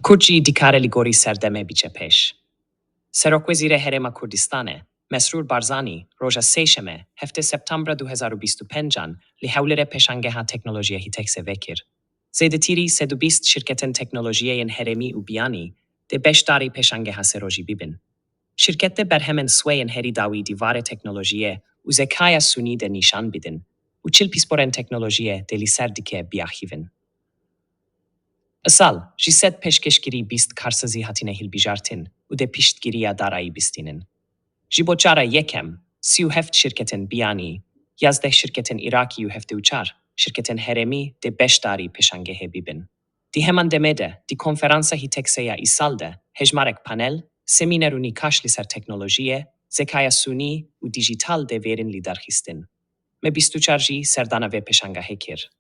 Kurd dikare li gorî serdemê biçe pêş. Serokwezîrê Herêma Kurdistanê, Mesrûr Barzanî, roja sêşemê, heftê Septembra 2025 li Hewlêrê Pêşangeha teknolojiyê hîtekse vekir. Zêdetirî 120 şirketên teknolojiyên herêmî û biyanî dê beşdarî pêşangeha serojî bibin. Şirketê berhemên swêyên herî dawî dîvarê teknolojiyê û zekaya sunî de nîşan bidin û çil pîsporên teknolojiyê dê li ser dike biaxivin. Isal, ji sed pêşkeşgirî bîst karsizî hatîne hilbijartin û de piştgiriya darayî bîstînin. Ji bo çara yekem, 37 şirketên biyanî, 11 şirketên Iraqî û 74 şirketên herêmî dê beşdarî pêşangehê bibin. Di heman demê de, di konferansa hîtekseya îsal de, hejmarek panel, semîner û nîqaş li ser teknolojiyê, zekaya sunî û dijital dê vêrin li derxistin. Me 24 jî serdana vê pêşangehê kir.